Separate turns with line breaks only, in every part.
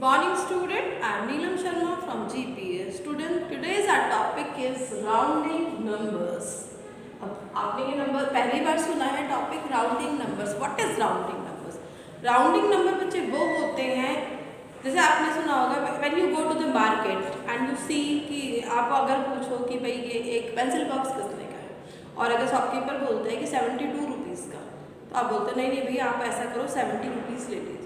morning student, I am Neelam Sharma from GPA. Student, today's our topic is rounding numbers. अब आपने ये number पहली बार सुना है topic rounding numbers. What is rounding numbers? Rounding number बच्चे वो होते हैं जैसे आपने सुना होगा when you go to the market and you see कि आप अगर पूछो कि भाई ये एक पेंसिल बॉक्स कितने का है और अगर शॉपकीपर बोलते हैं कि 72 रुपीज़ का, तो आप बोलते नहीं नहीं भैया आप ऐसा करो 70 रुपीज़ ले लीजिए.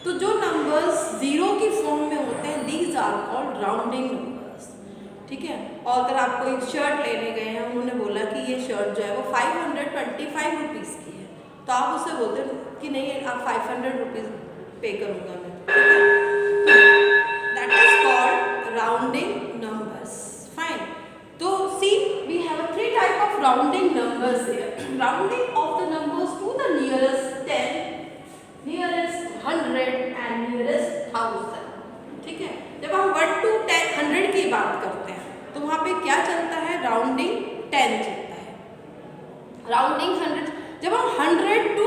तो जो नंबर्स जीरो की फॉर्म में होते हैं these are called rounding numbers. ठीक है. और अगर आप कोई शर्ट लेने गए हैं, उन्होंने बोला कि ये शर्ट जो है वो 525 रुपीज़ की है, तो आप उससे बोलते हैं कि नहीं आप 500 रुपीज़ पे करूँगा मैं. That is called rounding numbers. Fine. तो see we have a 3 type of rounding numbers here. Rounding off the numbers to the nearest 10, nearest 100 and nearest 1000. ठीक है. जब हम 1 to 10 100 की बात करते हैं तो वहाँ पे क्या चलता है? राउंडिंग 10 चलता है. राउंडिंग 100. जब हम 100 to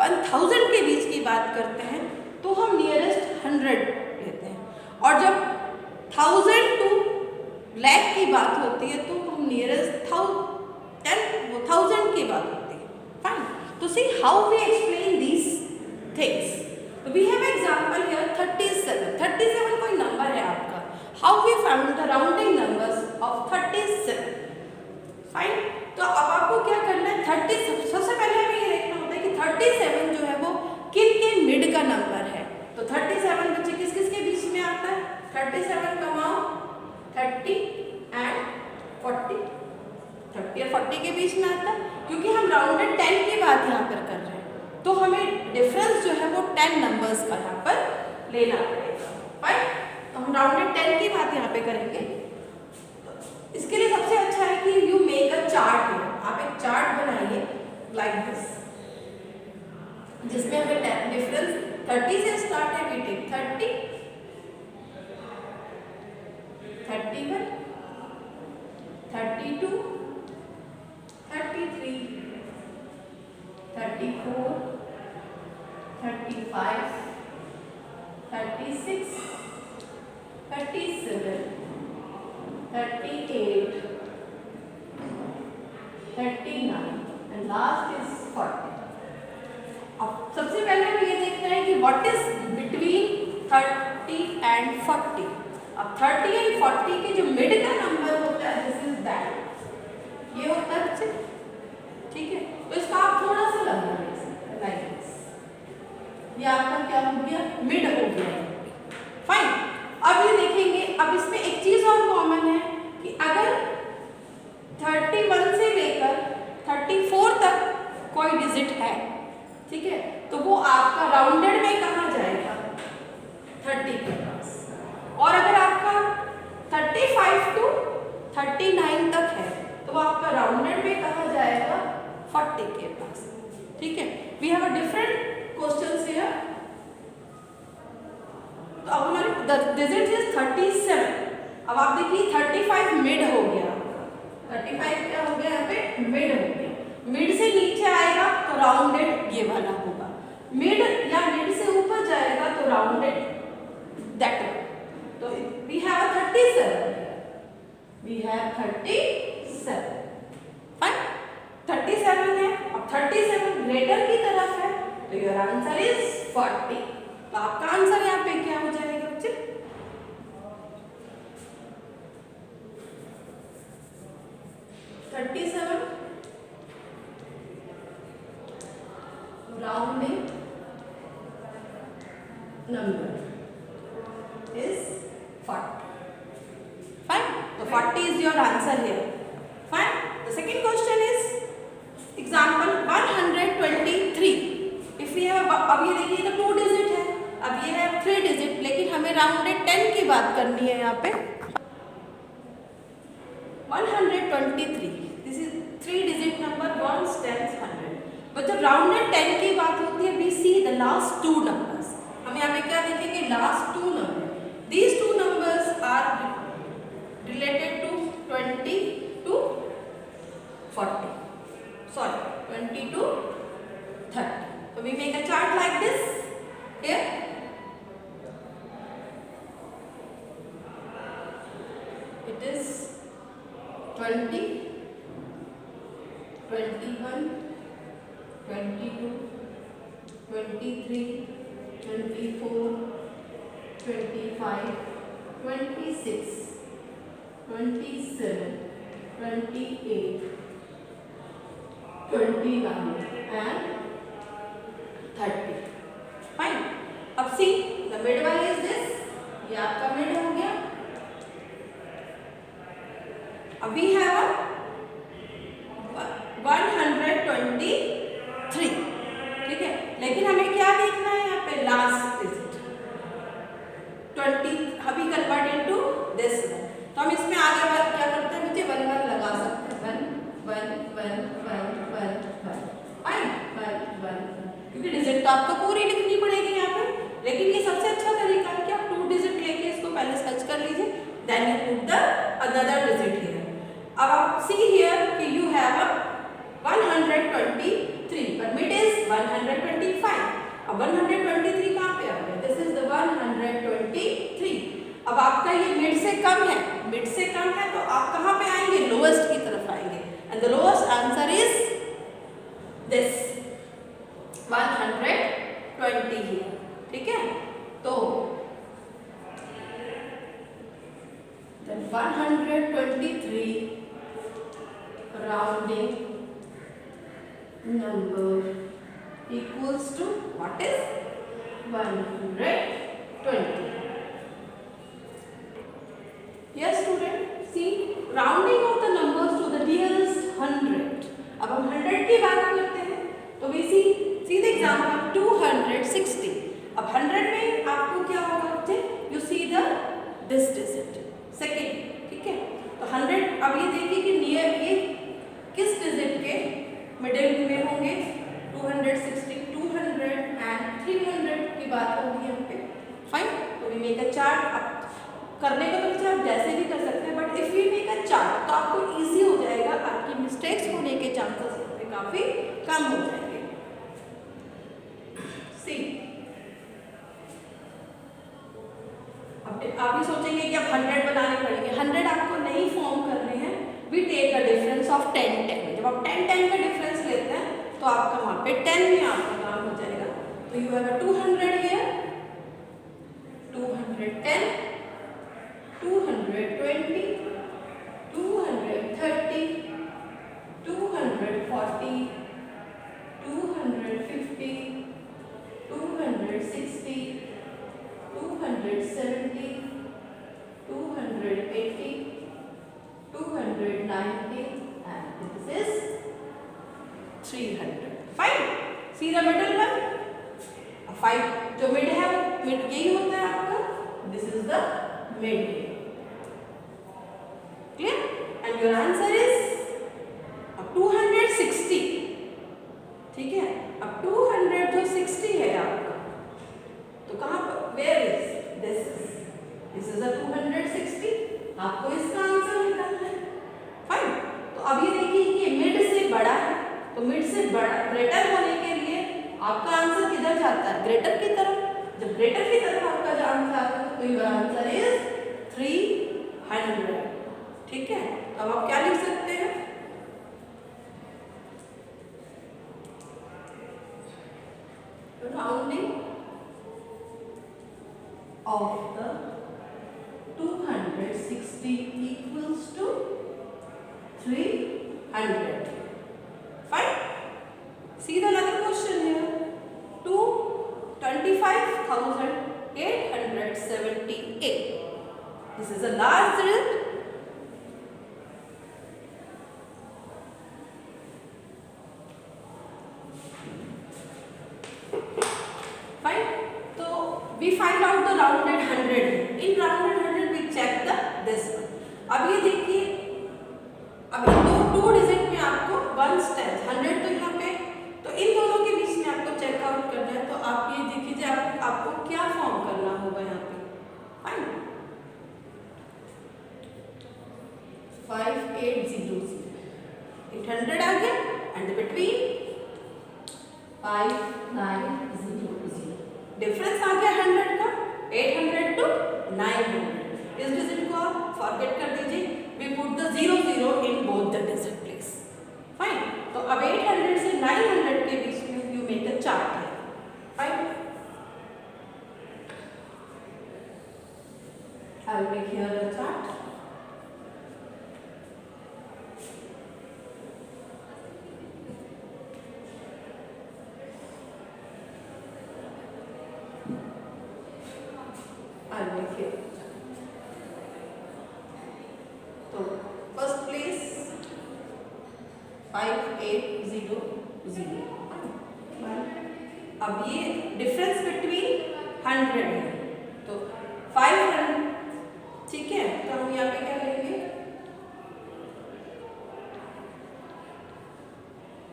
1000 के बीच की बात करते हैं तो हम नियरेस्ट 100 लेते हैं, और जब 1000 to lakh की बात होती है तो हम नियरेस्ट 1000 की बात होती है. फाइन. तो see how we explain these things. We have example here 37. 37 कोई नंबर है आपका. How we found the rounding numbers of 37. Fine. तो अब आपको क्या करना है? 30 सबसे पहले हमें ये देखना होता है कि 37 जो है वो किन के मिड का नंबर है. तो 37 बच्चे किस किस के बीच में आता है? 37 कमाओ 30 एंड 40. 30 और 40 के बीच में आता है, क्योंकि हम राउंडेड 10 की बात यहाँ पर कर रहे हैं तो हमें डिफरेंस जो है वो 10 नंबर्स का यहाँ पर लेना पड़ेगा. फाइन. तो हम राउंडेड 10 की बात यहाँ पे करेंगे. इसके लिए सबसे अच्छा है कि यू मेक अ चार्ट. आप एक चार्ट बनाइए लाइक दिस, जिसमें हमें डिफरेंस 30 से स्टार्ट है. We take 30, 31, 32, 33, 34, 35, 36, 37, 38, 39 and last is 40. अब सबसे पहले हम ये देखते हैं कि व्हाट इज बिटवीन 30 एंड 40. अब 30 एंड 40 के जो मिड का नंबर होता है दिस इज दैट. ये होता है बच्चे. ठीक है. तो इसका आप थोड़ा सा लंबा ले सकते हैं लाइक दिस. ये आपका क्या हो गया? मिड हो गया. फाइन. अब ये देखेंगे, अब इसमें एक चीज और कॉमन है कि अगर 31 से लेकर 34 तक कोई डिजिट है, ठीक है, तो वो आपका राउंडेड में कहाँ जाएगा? 30 के पास. और अगर आपका 35 to 39 तक है तो वो आपका राउंडेड में कहाँ जाएगा? 40 के पास. ठीक है. We have a different questions here. तो अब हमारे डिजिट इज 37. अब आप देखिए 35 मिड हो गया. 35 क्या हो गया? यहाँ पे मिड हो गया. मिड से नीचे आएगा तो राउंडेड ये वाला होगा. मिड या मिड से ऊपर जाएगा तो राउंडेड दैट. तो we have a 37. We have 37. Fine. 37 है. अब 37 ग्रेटर की तरफ है तो योर आंसर इज 40. तो आपका आंसर यहाँ पे क्या हो जाएगा बच्चे? 37 rounding number is 40. Fine. So 40 is your answer here. Fine. The second question is example 123. If we have, अब ये देखिए तो 2 डिजिट है, अब ये है 3 डिजिट, लेकिन हमें राउंडेड 10 की बात करनी है यहाँ पे. 123. This is 3 digit number 1s 10s 100. But जब राउंडेड 10 की बात होती है we see the last 2 numbers. हम यहाँ पे क्या देखेंगे? Last 2 number. These 2 numbers are related to 20 to 40. Sorry, 20 to 30. So we make a chart like this here. 20, 21, 22, 23, 24, 25, 26, 27, 28, 29 and 30. Fine. अब see the mid one is this. ये आपका mid हो गया. अब we have a 123. ठीक है, लेकिन हमें क्या देखना है यहाँ पे लास्ट डिजिट 20 अभी कन्वर्ट इनटू दिस वन. तो हम इसमें आगे क्या करते हैं, मुझे 1 1 लगा सकते हैं. 1 1 1 1 1 1 फाइन 1 1 क्योंकि डिजिट तो आपको पूरी लिखनी पड़ेगी यहाँ पे. लेकिन ये सबसे अच्छा तरीका है कि आप 2 डिजिट लेके इसको पहले सर्च कर लीजिए, then you put the another digit here. अब आप सी हियर कि you have a 123 but mid is 125. अब 123 कहाँ पे आ गया? This is the 123. अब आपका ये मिड से कम है, मिड से कम है तो आप कहाँ पे आएंगे? लोएस्ट की तरफ आएंगे. And the lowest answer is this 120 here. ठीक है, तो 123 rounding number equals to what is 120. Yes student, see rounding of the numbers to the nearest 100. अब हम 100 की बात करते हैं तो we see the example 260. अब 100 में आपको क्या होगा बच्चे? You see the this digit second. ठीक है, तो 100 अब ये देखिए कि नियर ये किस डिजिट के मिडिल में होंगे? 260, 200 एंड 300 की बात होगी यहाँ पे. फाइन, तो वी मेक अ चार्ट. अब करने को तो बच्चे आप जैसे भी कर सकते हैं, but if we make a chart तो आपको इजी हो जाएगा, आपकी मिस्टेक्स होने के चांसेस काफी कम हो जाएंगे. सी अब आप भी सोचेंगे कि अब 100 बनाने पड़ेंगे. 100 आपको नहीं फॉर्म करने हैं. We take a difference of 10 10. जब आप 10 10 का डिफरेंस लेते हैं तो आपका वहां पे 10 में आपका काम हो जाएगा. तो you have a 200 here, 210, 220, 230, 240, 250, 260, 270, 280, 290 and this is 300. Fine. See the middle one? 5 जो mid है mid यही होता है आपका. This is the mid. Clear? And your answer is 260. ठीक है, अब 200 जो 60 है आपका, तो कहाँ पर? Where is this? This is a 260. आपको इसका आंसर निकालना है. फाइन, तो अब ये देखिए कि मिड से बड़ा है, तो मिड से बड़ा ग्रेटर होने के लिए आपका आंसर किधर जाता है? ग्रेटर की तरफ. जब ग्रेटर की तरफ आपका आंसर आता है तो योर आंसर इज 300. ठीक है, अब आप क्या लिख सकते हैं? Rounding of the 260 equals to 300. Fine. See the another question here. 25,878. This is a large digit. Fine. So we find out the rounded 100. In rounded 100 we check the this one. अब ये देखिए, अब इन दो डिजिट में आपको 1 step 100 तो यहाँ पे, तो इन दोनों के बीच में आपको चेकआउट करना है. तो आप ये देखिए आपको क्या फॉर्म करना होगा यहाँ पे. फाइन, 5800 800 आ गया एंड बिटवीन 5900. डिफरेंस आ गया 100 का. 800 to 900. इस डिजिट को आप फॉरगेट कर दीजिए. We put the 00 in the digit place. Fine. तो अब 800 से 900 के बीच में you make a chart है. Fine. I'll make here a chart. I'll make here. So first place 5800. अब ये डिफरेंस बिटवीन 100 है, तो 500, ठीक है, तो हम यहाँ पे क्या लेंगे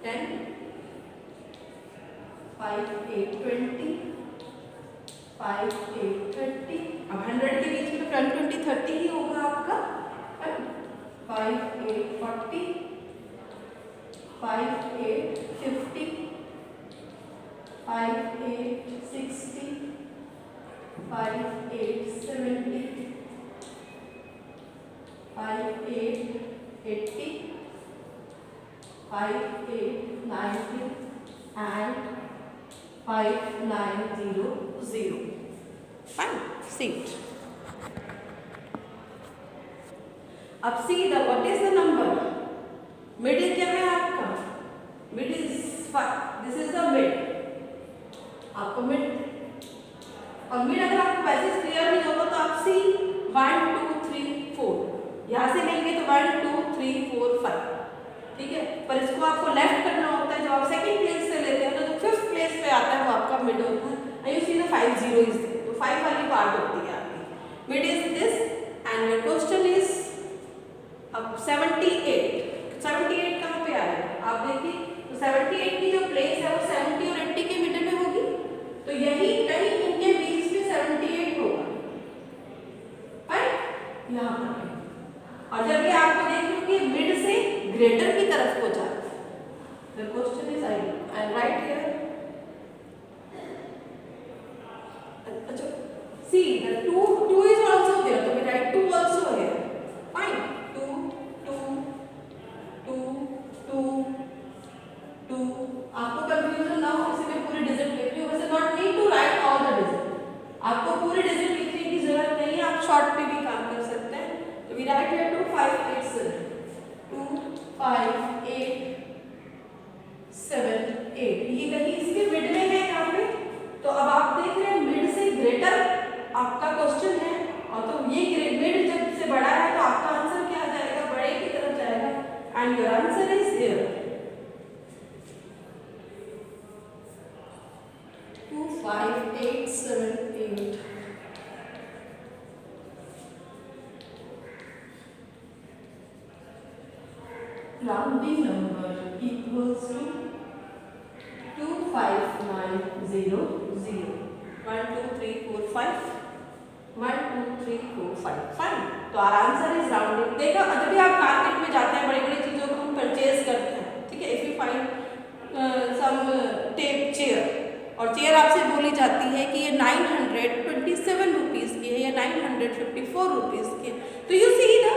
10, 5, 8, 20, 5, 8, 30. अब 100 के बीच में 10, 20, 30 ही होगा आपका. 5, 8, 40, 5, 8, 50, 5, 8, 60, 5, 8, 70, 5, 8, 80, 5, 8, 90 and 5900. Fine. See it. अब see the what is the number? Middle क्या है आपका? Mid is 5. This is the mid. आपको mid और mid अगर आपको वैसे क्लियर नहीं होगा तो आप see 1, 2, 3, 4 यहाँ से लेंगे तो 1, 2, 3, 4, 5, ठीक है. पर इसको आपको लेफ्ट करना होता है. जब आप सेकंड प्लेस से लेते हैं तो जो फिफ्थ प्लेस पे आता है वो आपका मिड होता है. And you see the 5 0 is there, तो 5 वाली पार्ट होती है आपकी. Mid is this and your question is अब 78 कहाँ पे आ रहा है आप देखिए. तो 78 की जो प्लेस है वो 70 और 80 के मिडिल में होगी, तो यही कहीं इनके बीच में 78 होगा. राइट, यहाँ पर. और जब ये आपको देख लो कि मिड से ग्रेटर की तरफ को जाता है, the question is I'll write here. अच्छा, see the 2 is also there, so we write 2 also here. Fine. 2, 2, 2, 2, 2. आपको कंफ्यूजन ना हो इसमें पूरी डिजिट लिख लो. वैसे not need to write all the digit. आपको पूरी डिजिट लिखने की जरूरत नहीं है, आप शॉर्ट पे भी काम कर सकते हैं. तो वी राइट हियर 2, 5, 8, 7. 2, 5, 8, 7, 8. ये कहीं इसके मिड में है यहाँ पे. तो अब आप देख रहे हैं मिड से ग्रेटर आपका क्वेश्चन है, और तो ये मिड जब से बड़ा है तो आपका आंसर क्या आ जाएगा, बड़े की तरफ जाएगा. And your answer is here 2, 5, 8, 7, 8. Rounding number equals to 25900. 1, 2, 3, 4, 5. 1, 2, 3, 4, 5. Fine. तो आर आंसर इज राउंडिंग. देखो जब भी आप मार्केट में जाते हैं, बड़ी बड़ी चीजों को हम परचेज करते हैं, ठीक है. If you find some tape chair, और चेयर आपसे बोली जाती है कि ये 927 रुपीज़ की है या 954 रुपीज़ की है, तो यू सी द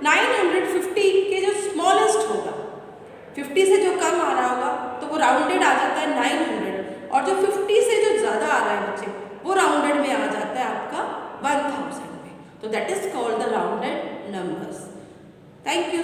950 के जो स्मॉलेस्ट होगा, 50 से जो कम आ रहा होगा तो वो राउंडेड आ जाता है 900, और जो 50 से जो ज़्यादा आ रहा है बच्चे वो राउंडेड में आ जाता है आपका 1000 में. तो that is called the rounded numbers. Thank you.